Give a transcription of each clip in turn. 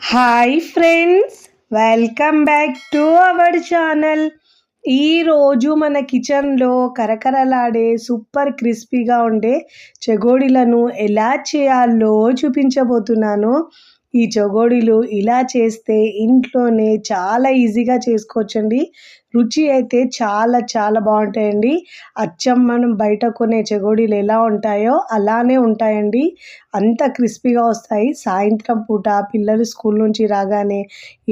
Hi friends, welcome back to our channel. ఈరోజు మన కిచెన్లో కరకరలాడే సూపర్ క్రిస్పీగా ఉండే చెగోడీలను ఎలా చేయాలో చూపించబోతున్నాను. ఈ చెగోడీలు ఇలా చేస్తే ఇంట్లోనే చాలా ఈజీగా చేసుకోవచ్చండి. రుచి అయితే చాలా చాలా బాగుంటాయండి. అచ్చం మనం బయట కొనే చెగోడీలు ఎలా ఉంటాయో అలానే ఉంటాయండి. అంత క్రిస్పీగా వస్తాయి. సాయంత్రం పూట పిల్లలు స్కూల్ నుంచి రాగానే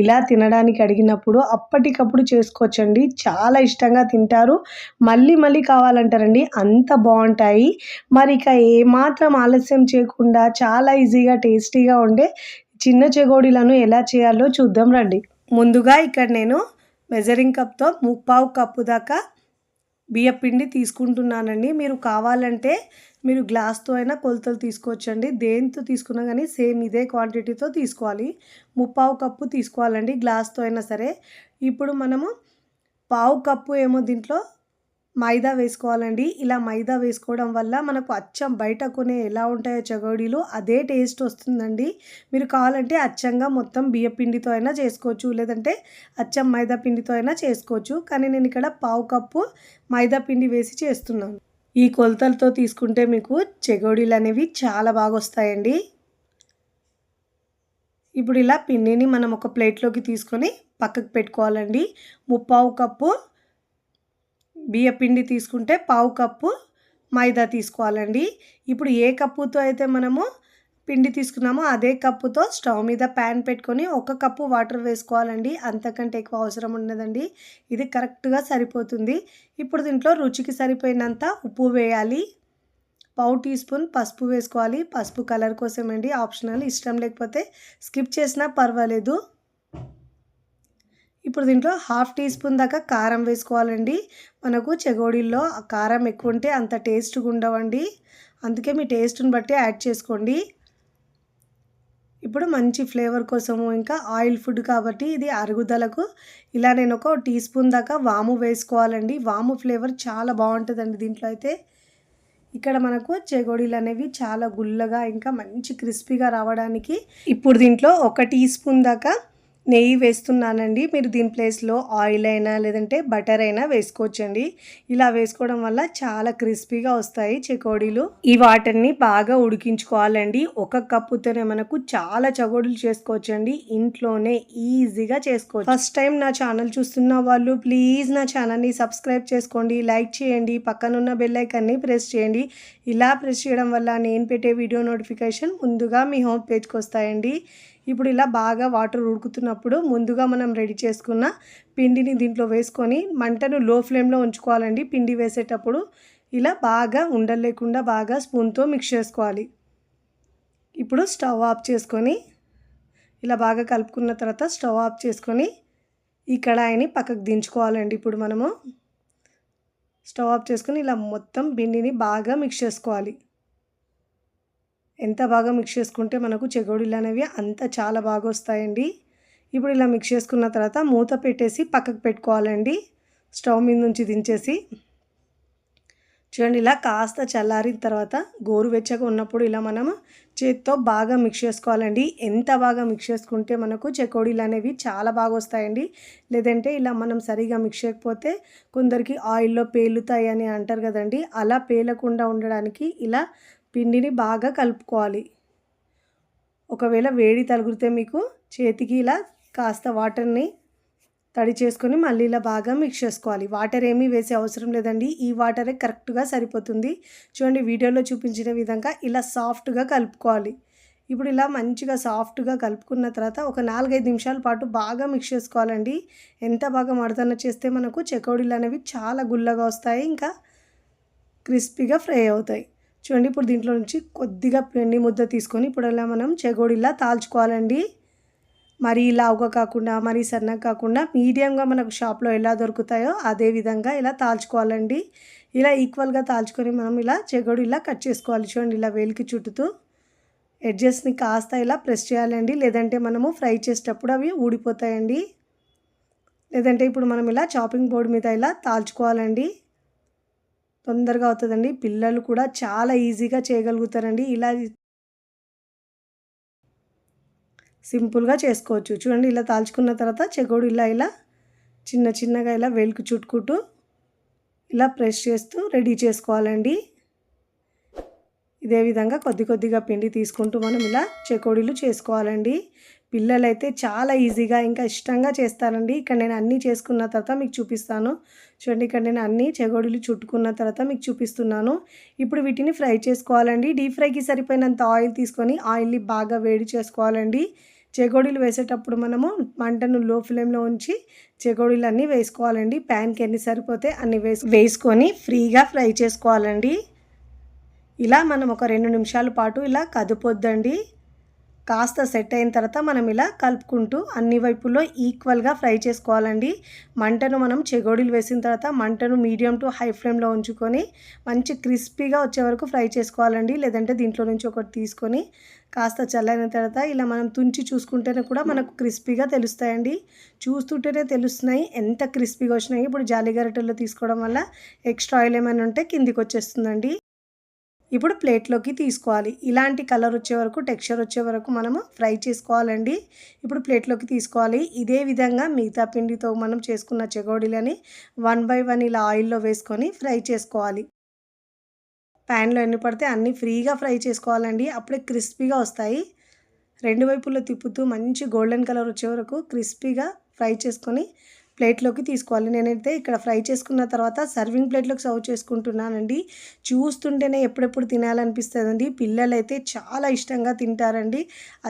ఇలా తినడానికి అడిగినప్పుడు అప్పటికప్పుడు చేసుకోవచ్చండి. చాలా ఇష్టంగా తింటారు. మళ్ళీ మళ్ళీ కావాలంటారండి, అంత బాగుంటాయి. మరి ఇక ఏమాత్రం ఆలస్యం చేయకుండా చాలా ఈజీగా టేస్టీగా ఉండే చిన్న చెగోడీలను ఎలా చేయాలో చూద్దాం రండి. ముందుగా ఇక్కడ నేను మెజరింగ్ కప్తో 3/4 కప్పు దాకా బియ్యపిండి తీసుకుంటున్నానండి. మీరు కావాలంటే మీరు గ్లాస్తో అయినా కొలతలు తీసుకోవచ్చండి. దేంతో తీసుకున్నా కానీ సేమ్ ఇదే క్వాంటిటీతో తీసుకోవాలి. 3/4 కప్పు తీసుకోవాలండి, గ్లాస్తో అయినా సరే. ఇప్పుడు మనము 1/4 కప్పు ఏమో దీంట్లో మైదా వేసుకోవాలండి. ఇలా మైదా వేసుకోవడం వల్ల మనకు అచ్చం బయట కొనే ఎలా ఉంటాయో చెగోడీలు అదే టేస్ట్ వస్తుందండి. మీరు కావాలంటే అచ్చంగా మొత్తం బియ్య పిండితో అయినా చేసుకోవచ్చు, లేదంటే అచ్చం మైదా పిండితో అయినా చేసుకోవచ్చు. కానీ నేను ఇక్కడ 1/4 కప్పు మైదా పిండి వేసి చేస్తున్నాను. ఈ కొలతలతో తీసుకుంటే మీకు చెగోడీలు అనేవి చాలా బాగా వస్తాయండి. ఇప్పుడు ఇలా పిండిని మనం ఒక ప్లేట్లోకి తీసుకొని పక్కకు పెట్టుకోవాలండి. 3/4 కప్పు బియ్యపిండి తీసుకుంటే 1/4 కప్పు మైదా తీసుకోవాలండి. ఇప్పుడు ఏ కప్పుతో అయితే మనము పిండి తీసుకున్నామో అదే కప్పుతో స్టవ్ మీద ప్యాన్ పెట్టుకొని 1 కప్పు వాటర్ వేసుకోవాలండి. అంతకంటే ఎక్కువ అవసరం ఉండదండి. ఇది కరెక్ట్గా సరిపోతుంది. ఇప్పుడు దీంట్లో రుచికి సరిపోయినంత ఉప్పు వేయాలి. 1/4 టీ స్పూన్ పసుపు వేసుకోవాలి. పసుపు కలర్ కోసమండి, ఆప్షనల్. ఇష్టం లేకపోతే స్కిప్ చేసినా పర్వాలేదు. ఇప్పుడు దీంట్లో 1/2 టీ స్పూన్ దాకా కారం వేసుకోవాలండి. మనకు చెగోడీల్లో కారం ఎక్కువ ఉంటే అంత టేస్ట్గా ఉండవండి. అందుకే మీ టేస్ట్ని బట్టి యాడ్ చేసుకోండి. ఇప్పుడు మంచి ఫ్లేవర్ కోసము, ఇంకా ఆయిల్ ఫుడ్ కాబట్టి ఇది అరుగుదలకు ఇలా నేను ఒక టీ స్పూన్ దాకా వాము వేసుకోవాలండి. వాము ఫ్లేవర్ చాలా బాగుంటుందండి దీంట్లో అయితే. ఇక్కడ మనకు చెగోడీలు అనేవి చాలా గుల్లగా ఇంకా మంచి క్రిస్పీగా రావడానికి ఇప్పుడు దీంట్లో 1 టీ స్పూన్ దాకా నెయ్యి వేస్తున్నానండి. మీరు దీని ప్లేస్లో ఆయిల్ అయినా లేదంటే బటర్ అయినా వేసుకోవచ్చండి. ఇలా వేసుకోవడం వల్ల చాలా క్రిస్పీగా వస్తాయి చెకోడీలు. ఈ వాటర్ని బాగా ఉడికించుకోవాలండి. 1 కప్పుతోనే మనకు చాలా చెకోడీలు చేసుకోవచ్చండి. ఇంట్లోనే ఈజీగా చేసుకోవచ్చు. ఫస్ట్ టైం నా ఛానల్ చూస్తున్న వాళ్ళు ప్లీజ్ నా ఛానల్ని సబ్స్క్రైబ్ చేసుకోండి, లైక్ చేయండి, పక్కనున్న బెల్ ఐకాన్ని ప్రెస్ చేయండి. ఇలా ప్రెస్ చేయడం వల్ల నేను పెట్టే వీడియో నోటిఫికేషన్ ముందుగా మీ హోమ్ పేజ్కి వస్తాయండి. ఇప్పుడు ఇలా బాగా వాటర్ ఉడుకుతున్నప్పుడు ముందుగా మనం రెడీ చేసుకున్న పిండిని దీంట్లో వేసుకొని మంటను లో ఫ్లేమ్లో ఉంచుకోవాలండి. పిండి వేసేటప్పుడు ఇలా బాగా ఉండలు లేకుండా బాగా స్పూన్తో మిక్స్ చేసుకోవాలి. ఇప్పుడు స్టవ్ ఆఫ్ చేసుకొని ఇలా బాగా కలుపుకున్న తర్వాత స్టవ్ ఆఫ్ చేసుకొని ఈ కడాయిని పక్కకు దించుకోవాలండి. ఇప్పుడు మనము స్టవ్ ఆఫ్ చేసుకొని ఇలా మొత్తం పిండిని బాగా మిక్స్ చేసుకోవాలి. ఎంత బాగా మిక్స్ చేసుకుంటే మనకు చెగోడీలు అనేవి అంత చాలా బాగా వస్తాయండి. ఇప్పుడు ఇలా మిక్స్ చేసుకున్న తర్వాత మూత పెట్టేసి పక్కకు పెట్టుకోవాలండి. స్టవ్ మీద నుంచి దించేసి చూడండి, ఇలా కాస్త చల్లారిన తర్వాత గోరువెచ్చగా ఉన్నప్పుడు ఇలా మనము చేత్తో బాగా మిక్స్ చేసుకోవాలండి. ఎంత బాగా మిక్స్ చేసుకుంటే మనకు చెకోడీలు అనేవి చాలా బాగా వస్తాయండి. లేదంటే ఇలా మనం సరిగా మిక్స్ చేయకపోతే కొందరికి ఆయిల్లో పేలుతాయి అని అంటారు కదండి. అలా పేలకుండా ఉండడానికి ఇలా పిండిని బాగా కలుపుకోవాలి. ఒకవేళ వేడి తగిలితే మీకు చేతికి ఇలా కాస్త వాటర్ని తడి చేసుకొని మళ్ళీ ఇలా బాగా మిక్స్ చేసుకోవాలి. వాటర్ ఏమీ వేసే అవసరం లేదండి. ఈ వాటరే కరెక్ట్గా సరిపోతుంది. చూడండి, వీడియోలో చూపించిన విధంగా ఇలా సాఫ్ట్గా కలుపుకోవాలి. ఇప్పుడు ఇలా మంచిగా సాఫ్ట్గా కలుపుకున్న తర్వాత ఒక 4-5 నిమిషాల పాటు బాగా మిక్స్ చేసుకోవాలండి. ఎంత బాగా మడతన చేస్తే మనకు చెకోడీలు అనేవి చాలా గుల్లగా వస్తాయి, ఇంకా క్రిస్పీగా ఫ్రై అవుతాయి. చూడండి, ఇప్పుడు దీంట్లో నుంచి కొద్దిగా పిండి ముద్ద తీసుకొని ఇప్పుడు ఇలా మనం చెగోడీలా తాల్చుకోవాలండి. మరీ లావుగా కాకుండా మరీ సన్నగా కాకుండా మీడియంగా మనకు షాప్లో ఎలా దొరుకుతాయో అదే విధంగా ఇలా తాల్చుకోవాలండి. ఇలా ఈక్వల్గా తాల్చుకొని మనం ఇలా చెగోడీలా కట్ చేసుకోవాలి. చూడండి, ఇలా వేలికి చుట్టుతూ ఎడ్జెస్ని కాస్త ఇలా ప్రెస్ చేయాలండి. లేదంటే మనము ఫ్రై చేసేటప్పుడు అవి ఊడిపోతాయండి. లేదంటే ఇప్పుడు మనం ఇలా చాపింగ్ బోర్డు మీద ఇలా తాల్చుకోవాలండి. తొందరగా అవుతుందండి. పిల్లలు కూడా చాలా ఈజీగా చేయగలుగుతారండి. ఇలా సింపుల్గా చేసుకోవచ్చు. చూడండి ఇలా తాల్చుకున్న తర్వాత చెకోడి ఇలా చిన్న చిన్నగా ఇలా వేలుకు చుట్టుకుంటూ ఇలా ప్రెస్ చేస్తూ రెడీ చేసుకోవాలండి. ఇదే విధంగా కొద్ది కొద్దిగా పిండి తీసుకుంటూ మనం ఇలా చెకోడీలు చేసుకోవాలండి. పిల్లలైతే చాలా ఈజీగా ఇంకా ఇష్టంగా చేస్తారండి. ఇక్కడ నేను అన్నీ చేసుకున్న తర్వాత మీకు చూపిస్తాను. చూడండి ఇక్కడ నేను అన్నీ చెకోడీలు చుట్టుకున్న తర్వాత మీకు చూపిస్తున్నాను. ఇప్పుడు వీటిని ఫ్రై చేసుకోవాలండి. డీప్ ఫ్రైకి సరిపోయినంత ఆయిల్ తీసుకొని ఆయిల్ని బాగా వేడి చేసుకోవాలండి. చెకోడీలు వేసేటప్పుడు మనము మంటను లో ఫ్లేమ్లో ఉంచి చెకోడీలు అన్నీ వేసుకోవాలండి. ప్యాన్కి ఎన్ని సరిపోతే అన్ని వేసుకొని ఫ్రీగా ఫ్రై చేసుకోవాలండి. ఇలా మనం ఒక 2 నిమిషాల పాటు ఇలా కదపొద్దండి. కాస్త సెట్ అయిన తర్వాత మనం ఇలా కలుపుకుంటూ అన్ని వైపుల్లో ఈక్వల్గా ఫ్రై చేసుకోవాలండి. మంటను మనం చెకోడీలు వేసిన తర్వాత మంటను మీడియం టు హై ఫ్లేమ్లో ఉంచుకొని మంచి క్రిస్పీగా వచ్చే వరకు ఫ్రై చేసుకోవాలండి. లేదంటే దీంట్లో నుంచి ఒకటి తీసుకొని కాస్త చల్లైన తర్వాత ఇలా మనం తుంచి చూసుకుంటేనే కూడా మనకు క్రిస్పీగా తెలుస్తాయండి. చూస్తుంటేనే తెలుస్తున్నాయి ఎంత క్రిస్పీగా వచ్చినాయి. ఇప్పుడు జాలి గరిటెల్లో తీసుకోవడం వల్ల ఎక్స్ట్రా ఆయిల్ ఏమైనా ఉంటే కిందికి వచ్చేస్తుందండి. ఇప్పుడు ప్లేట్లోకి తీసుకోవాలి. ఇలాంటి కలర్ వచ్చే వరకు టెక్స్చర్ వచ్చే వరకు మనము ఫ్రై చేసుకోవాలండి. ఇప్పుడు ప్లేట్లోకి తీసుకోవాలి. ఇదే విధంగా మిగతా పిండితో మనం చేసుకున్న చెకోడీలని 1 బై 1 ఇలా ఆయిల్లో వేసుకొని ఫ్రై చేసుకోవాలి. ప్యాన్లో ఎన్ని పడితే అన్ని ఫ్రీగా ఫ్రై చేసుకోవాలండి. అప్పుడే క్రిస్పీగా వస్తాయి. 2 వైపుల్లో తిప్పుతూ మంచి గోల్డెన్ కలర్ వచ్చే వరకు క్రిస్పీగా ఫ్రై చేసుకొని ప్లేట్లోకి తీసుకోవాలి. నేనైతే ఇక్కడ ఫ్రై చేసుకున్న తర్వాత సర్వింగ్ ప్లేట్లోకి సర్వ్ చేసుకుంటున్నానండి. చూస్తుంటేనే ఎప్పుడెప్పుడు తినాలనిపిస్తుందండి. పిల్లలైతే చాలా ఇష్టంగా తింటారండి.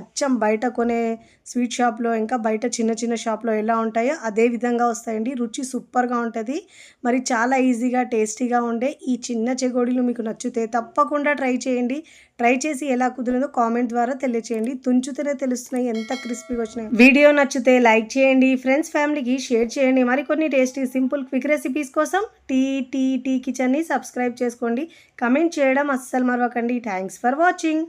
అచ్చం బయట కొనే స్వీట్ షాప్లో ఇంకా బయట చిన్న చిన్న షాప్లో ఎలా ఉంటాయో అదే విధంగా వస్తాయండి. రుచి సూపర్గా ఉంటుంది. మరి చాలా ఈజీగా టేస్టీగా ఉండే ఈ చిన్న చెకోడీలు మీకు నచ్చితే తప్పకుండా ట్రై చేయండి. ట్రై చేసి ఎలా కుదిరిందో కామెంట్ ద్వారా తెలియచేయండి. తుంచితేనే తెలుస్తున్నాయి ఎంత క్రిస్పీగా వచ్చినాయి. వీడియో నచ్చితే లైక్ చేయండి. ఫ్రెండ్స్ ఫ్యామిలీకి షేర్ చేయండి. మరికొన్ని టేస్టీ సింపుల్ క్విక్ రెసిపీస్ కోసం టీ కిచెన్ని సబ్స్క్రైబ్ చేసుకోండి. కమెంట్ చేయడం అస్సలు మరవకండి. Thanks for watching.